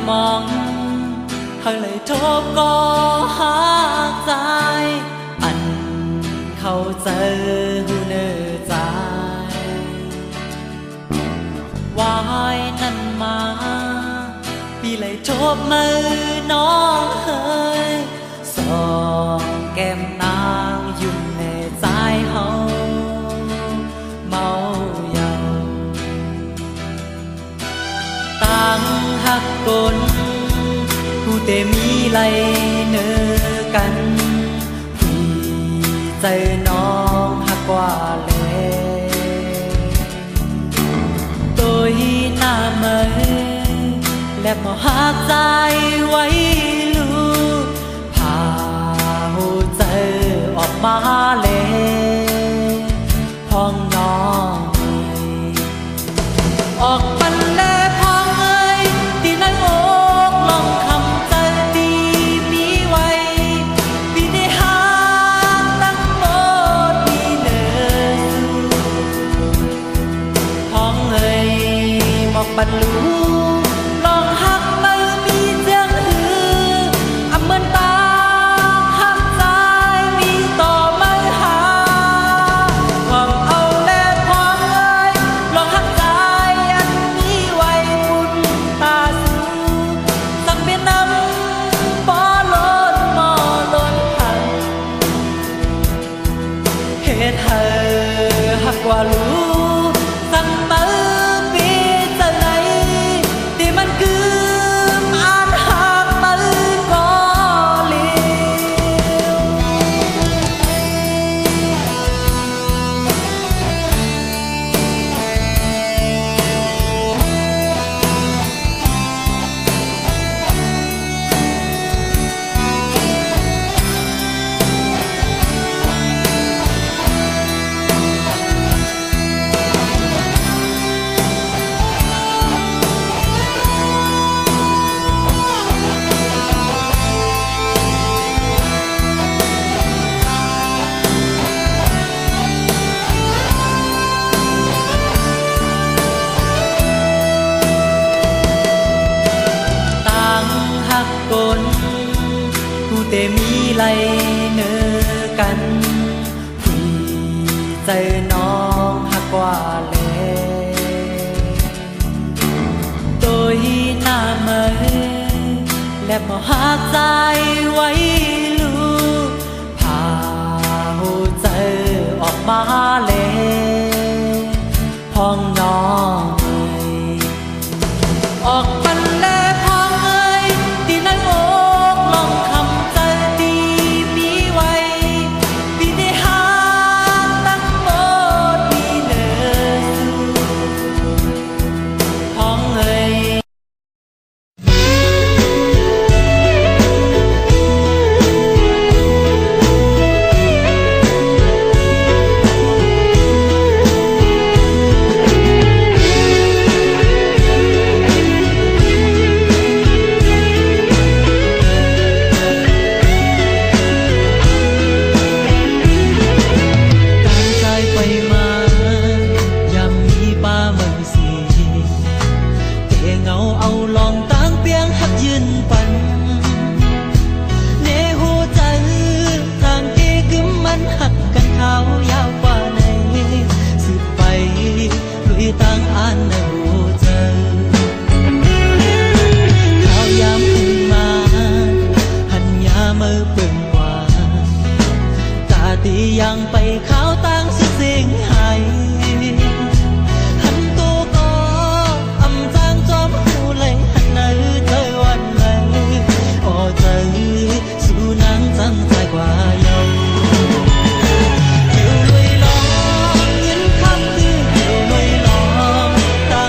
มองเขาเลยทบก็หาใจอันเขาเจอหูเนื้อใจวายนั่นมาปีเลยทบมือน้องเฮยสองแก้มนางยุ่งในใจเฮาเมาเยาต่างหักกลผู้เตมีไหลเนื้อกันพี่ใจน้องหักกว่าเลยตัวหน้าเมยและมหาใจไว้ลูกพาหูใจออกมาเลยห้องน้องออกปันแลพองเอ้ยตีในอกลองคำใจดีมีไว้พี่ได้หาตั้งหมดมีเนื้อห้องเอ้ยบอกปันลูลองหักมือมีเจียงหืออำเหมือนตาหักใจมีต่อไม่หาความเอาแลพองเอ้ยลองหักใจอันนี้ไว้บุญตาสูสักเป็นน้ำบ่ล้นมอล้นพันเหตุเธอหักกว่าลูสั่งมือปีเจอไหนที่มันคืออ่านหักมือก็เลี้ยวผู้เตมีไหลเนื้อกันพี่ใจน้องหักกว่าเลยตัวหน้าเมยและมหาใจไว้ลูกพาหูใจออกมาเลยห้องน้องออกปันแลพองเอ้ยที่ในอกลองคำใจดีมีไว้พี่ได้หาตั้งหมดมีเนื้อห้องเอ้ยตั้งอันในหัวใจข่าวยามขึ้นมาหันยามือเปิ่งกว่าตาตียังไปข่าวตั้งสุดสิ่งให้หันตัวก็อำจางจอมหูเลยหันเนื้อเจอวันไหนโอ้เจอสู้นางจังใจกว่าเยาตา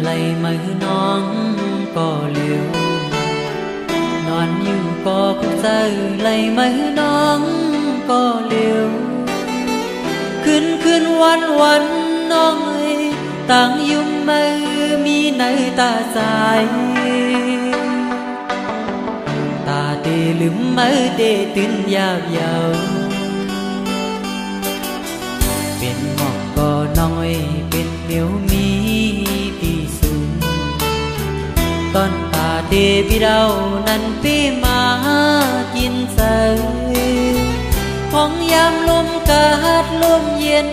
ไหลมือน้องก็เลี้ยวนอนอยู่ก็คุกเจอไหลมือน้องก็เลี้ยวคืนวันน้องเอ้ยต่างยุ่มมือมีในตาใจตาเตลืมมือเดตื่นยาวยาวเป็นหมอกก็น้อยเป็นเหมียวมีปีสูงตอนตาเตพี่เรานั้นพี่มากินใส่ห้องยามลมกาดลมเย็น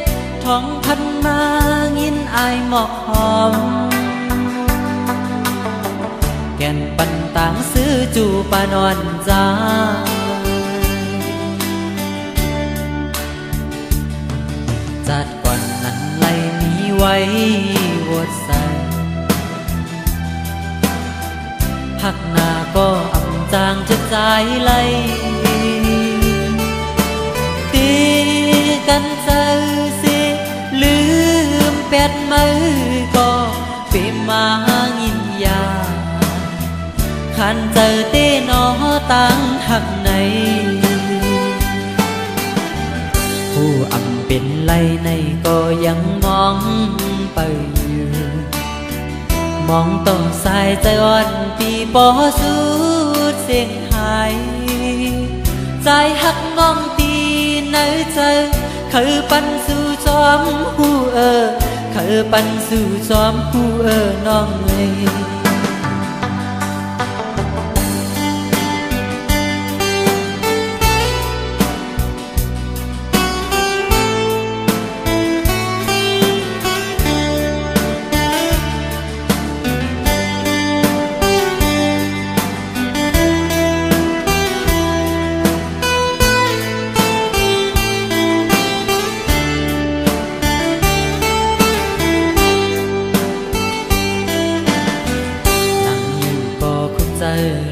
ท้องพันมางินอายหมอกหอมแก่นปันต่างซื้อจูปานอนจ้าจัดก่อนนั้นไหลมีไว้วดใส่หักหน้าก็อำจางจะใจไหลตีกันเจอสิลืมแปดมือก็เปมางินยาขันเจอเต้นอตั้งหักในผู้อำเป็นไหลในก็ยังมองไปอยู่มองต่อสายใจอ่อนปีปอสุดเสียงหายใจหักงองตีในใจคือปันสู่จอมหูคือปันสู่จอมหูน้องเอ้ย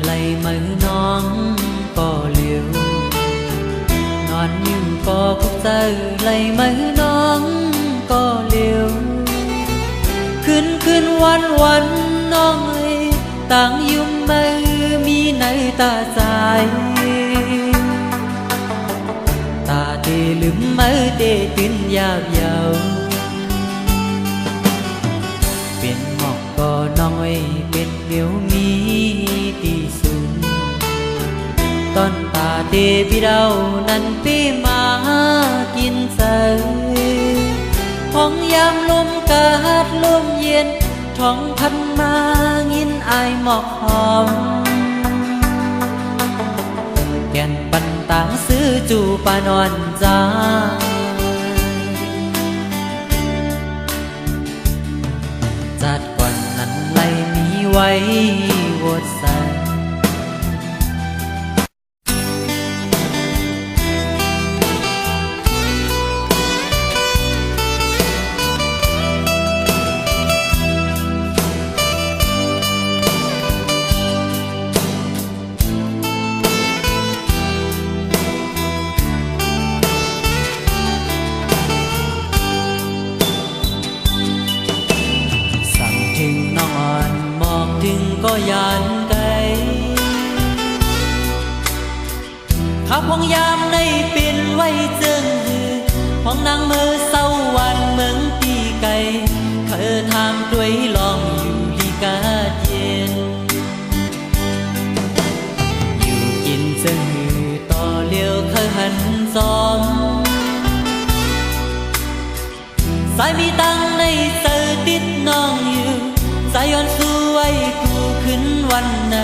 ไหลมือน้องก็เลี้ยวนอนอยู่ก็คุกเจอไหลมือน้องก็เลี้ยวคืนวันน้องเอ้ยต่างยุ่มมือมีในตาใจตาเตลืมมือเตตื่นยาวยาวเป็นหมอกก็น้องเอ้ยเป็นเหมียวมีปีสูงตอนตาเตพี่เรานั้นพี่มากินใส่ห้องยามลมกาดลมเย็นท้องพันมางินอายหมอกหอมแก่นปันต่างซื้อจูปานอนจ้าจัดก่อนนั้นไหลมีไว้วดใส่ถึงก็ยานไกลขับห้องยามในปิ่นไว้เจิงหือห้องนางเมื่อเศร้าวันเมืองปีไก่เคยทำด้วยลองอยู่ลีกาเย็นอยู่กินเจิงหือต่อเลี้ยวเคยหันซอมสายมีตังในเจอติดน้องอยู่สายย้อนสู้ไว้กูขึ้นวันไหน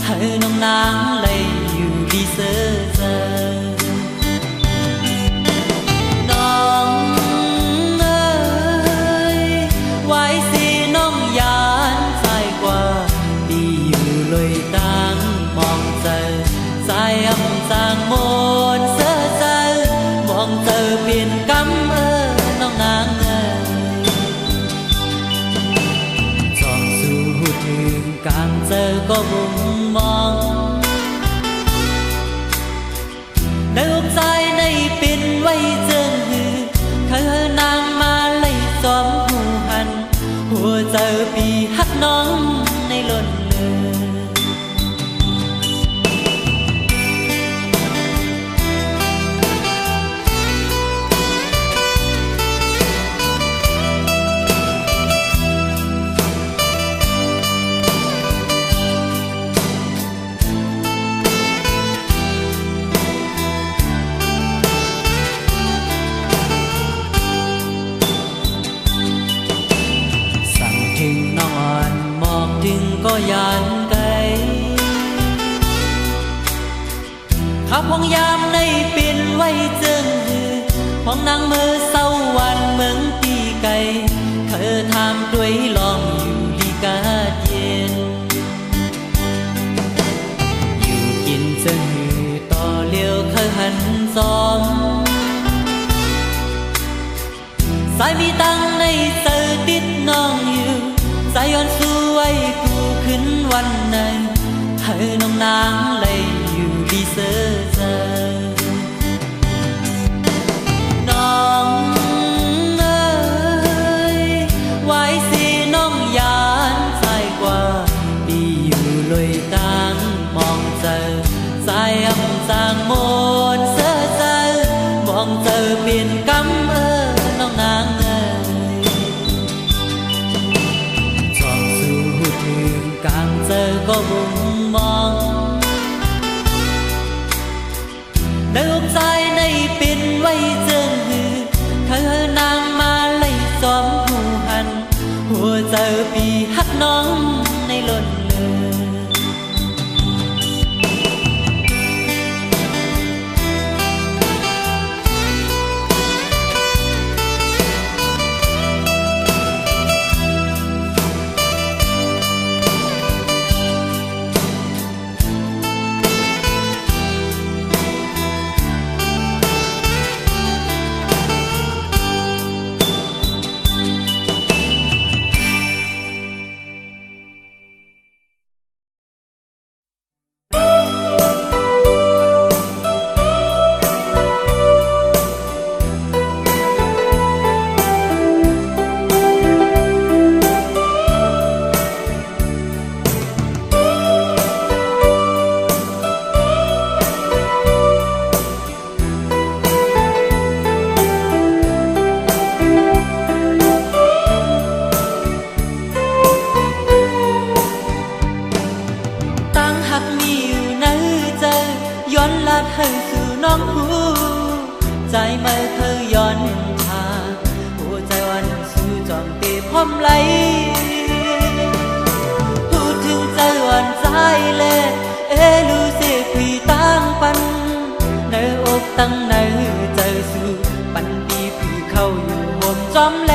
เธอน้องนางเลยอยู่ดีเซ่อเจอน้องเอ้ยไว้สิน้องยานใจกว่าดีอยู่เลยตั้งมองเจอสายอำจางโมนเซ่อเจอมองเจอเปลี่ยนกำน้องนางถึงกลางเจอก็มุมมองในอกใจในปิ่นไว้เจิงหือเคยนางมาไล่ซ้อมหูหันหัวใจปี ยานไกลขับห้องยามในปิ่นไว้เจิงหือห้องนางมือเศร้าวันเมืองปีไก่เคยทำด้วยลองอยู่ลีกาเย็นอยู่กินเจิงหือต่อเลี้ยวเคยหันซอมสายมีตังในเตอติดน้องอยู่สายย้อนสู้ไว้กูขึ้นวันไหนให้น้องนางเลยอยู่ดีเสือเจอน้องเอ้ยไว้สิน้องยานใจกว่าปีอยู่ลอยกลางมองเจอสายอำจางโมนเสือเจอมองเจอเปลี่ยนกำน้องนางเอ้ยช่องสู่ถึงกลางเจอก็บุงมองในอกใจในปิ่นไว้เจิงหือเคยนางมาไล่ซ้อมหูหันหัวเจอปีฮักน้องในล้นเลยให้สู่น้องหูใจเมื่อเธอย้อนทางหัวใจวันสู่จอมเตะพร้อมไหลพูดถึงใจวันใจเลยรู้สึกพี่ตั้งปันในอกตั้งในใจสู่ปันปีพี่เข้าอยู่ห่มจอมแล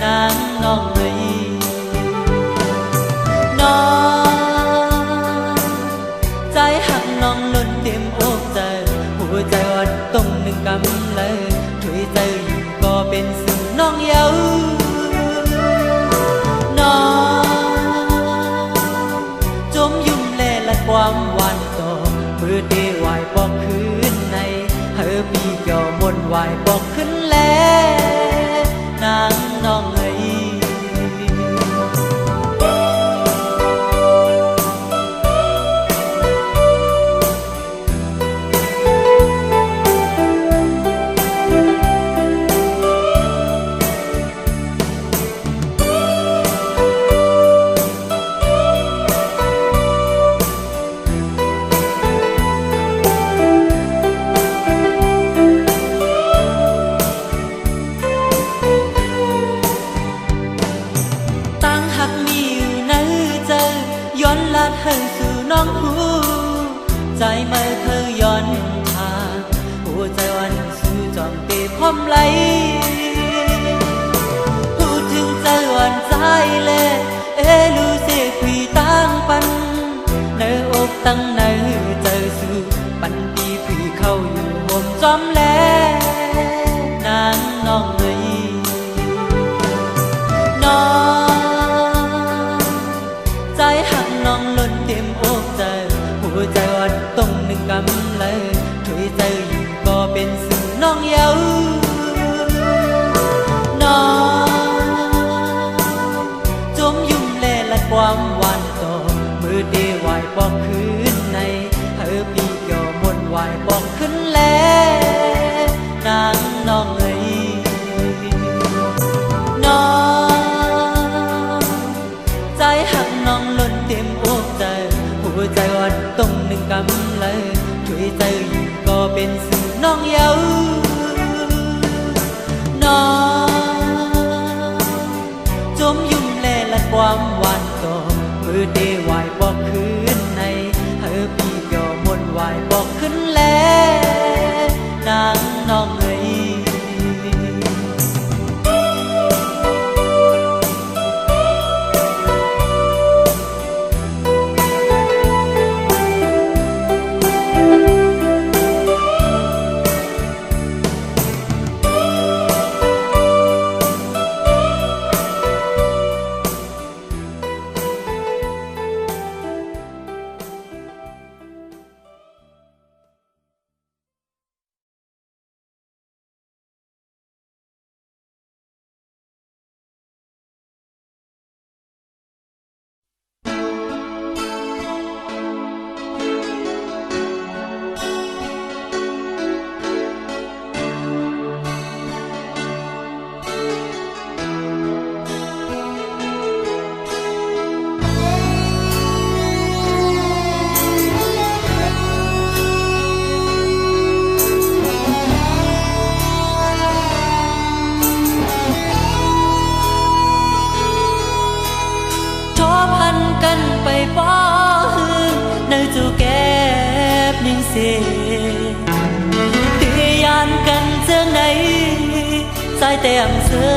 นางน้องเลยน้องใจหักน้องล้นเต็มอกใจหัวใจวัดตรงหนึ่งกำเลยถุยใจอยู่ก็เป็นสิ่งน้องเย้าน้องจมยุ่มแลละความหวานต่อเพื่อเดวายบอกคืนในเฮอปีเกี่ยวมนวายบอกขึ้นแล้วนางน้องเอ้ยให้สู่น้องหูใจเมื่อเธอย้อนทางหัวใจวันสู่จอมเตะพร้อมไหลพูดถึงใจวันใจเลยรู้สึกพี่ตั้งปันในอกตั้งในใจสู่ปันปีพี่เข้าอยู่ห่มจอมแลนางน้องเลยน้องใจหักน้องล้นเต็มอกใจหัวใจวัดตรงหนึ่งกำเลยถุยใจอยู่ก็เป็นสื่อน้องเย้าน้องจมยุ่มแลละความหวานต่อมือเดวายบอกคืนในเธอปีเกี่ยวมนวายบอกขึ้นแล้วนางน้องเอ้ยน้องใจหักน้องล้นเต็มอกใจหัวใจวัดตรงหนึ่งกำเลยถุยใจอยู่ก็เป็นสื่อน้องเย้าน้องจมยุ่มแลละความหวานต่อ เดย์ไหวบอกคืนในเฮอพี่เกี่ยวมนไหวบอกขึ้นแล้วนางน้องเอ้ยไปป้อในจูแก็บนิ่งเสียตียานกันเจ้าไหนสายแต้มเสือ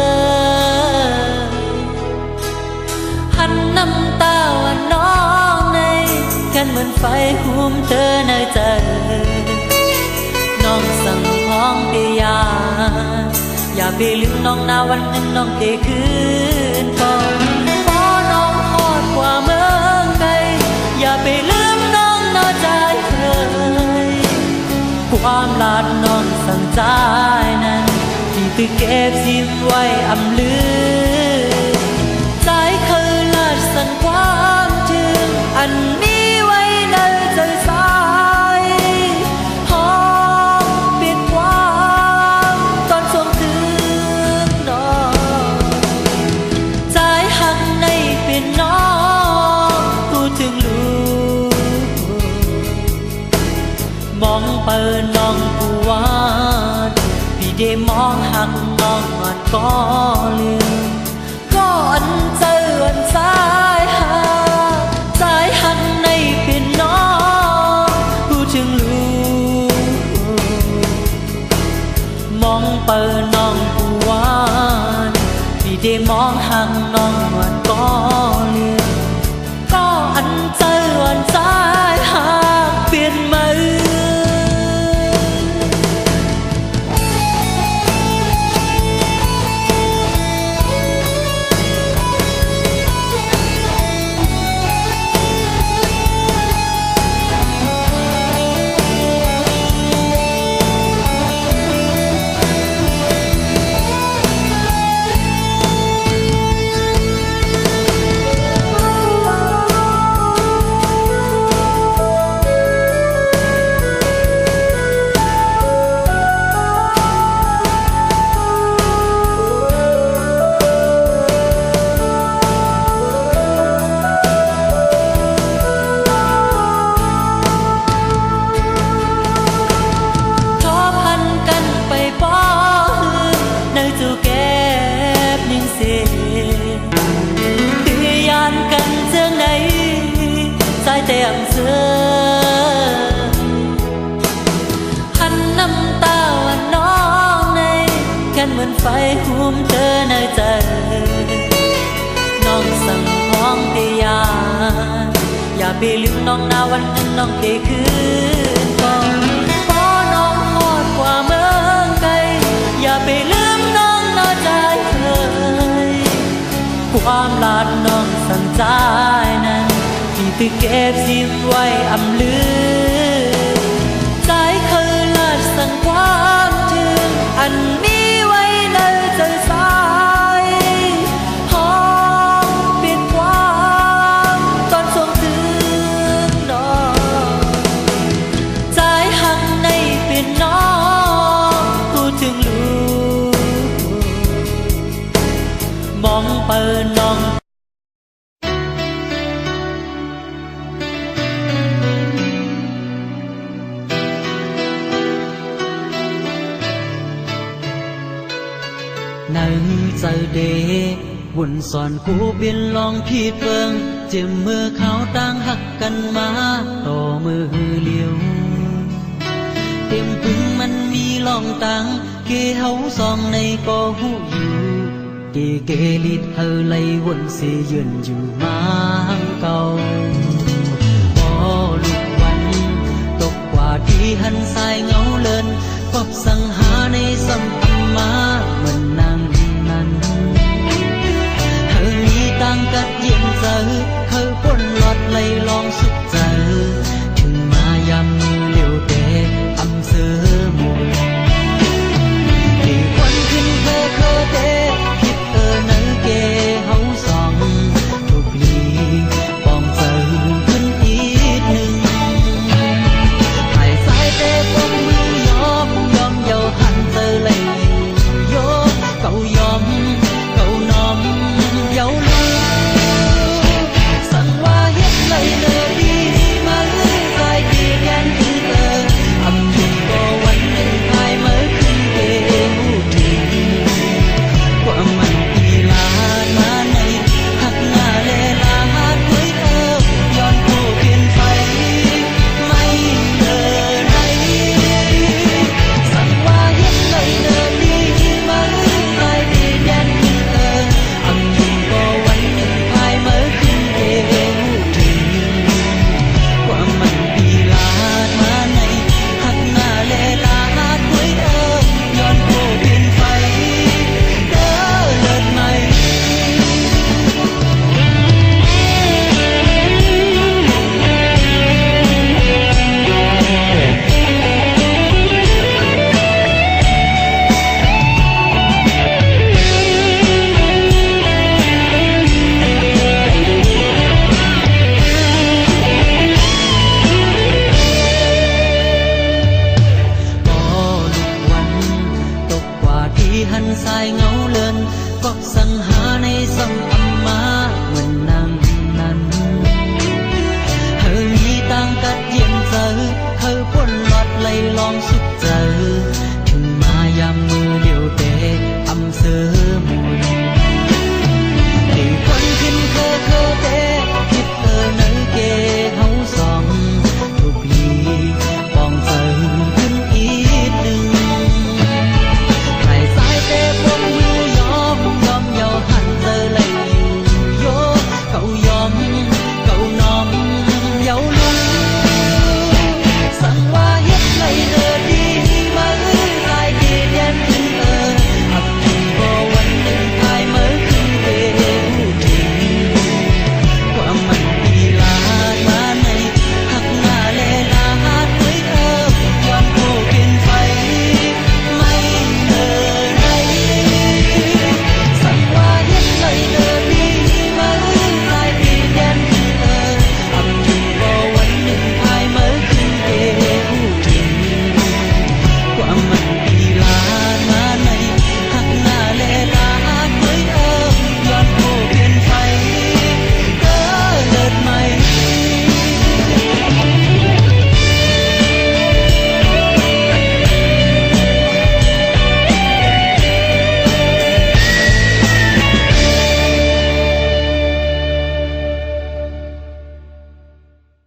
หันน้ำตาวันน้องในกันเหมือนไฟหุ้มเธอในใจน้องสั่งพ้องเตียาอย่าไปลืมน้องนาวันหนึ่งน้องเทคืนก่อนพอน้องหอดกว่าเมื่ออย่าไปลืมน้องนอใจเคยความลาดน้องสั่งใจนั้นที่ตึกเก็บซิมไว้อำลือใจเคยลาดสั่งความถึงอันนี้ไว้ในใจสายหอมเปลี่ยนความตอนส่งถึงน้องใจหักในเป็นน้องพูดถึงลูมองเปิดน้องผู้วาดพี่ได้มองหักน้องอ่อนก็ลืมก็อันเจออันสายหาสายหักในเป็นน้องผู้ถึงลูมองเปิดน้องผู้วาดพี่ได้มองหักน้องอ่อนก็ลืมก็อันเจออันสายหาเปลี่ยนมือแต้มเสือหันน้ำตาวันน้องในกันเหมือนไฟหุ้มเธอในใจน้องสั่งพ้องเตียาอย่าไปลืมน้องนาวันหนึ่งน้องเทคืนก่อนพอน้องหอดกว่าเมืองไกลอย่าไปลืมน้องนอใจเคยความลาดน้องสั่งใจนั้นที่ตึกเก็บซิมไว้อำลือใจเคยลาดสั่งความถึงอันนี้ไว้ในใจสายหอมเปลี่ยนความตอนส่งถึงน้องใจหักในเป็นน้องพูดถึงลูกมองเปิดน้องในใจเดวุ่นสอนกูเปลี่ยนลองผิดเบิ่ง เจ็บเมื่อเขาต่างหักกันมาต่อมือเลี้ยวเต็มพึ่งมันมีลองตังเกเฮาสองในก็หูอยู่เกลิดเฮาไลวนเสยืนอยู่มาหังเก่า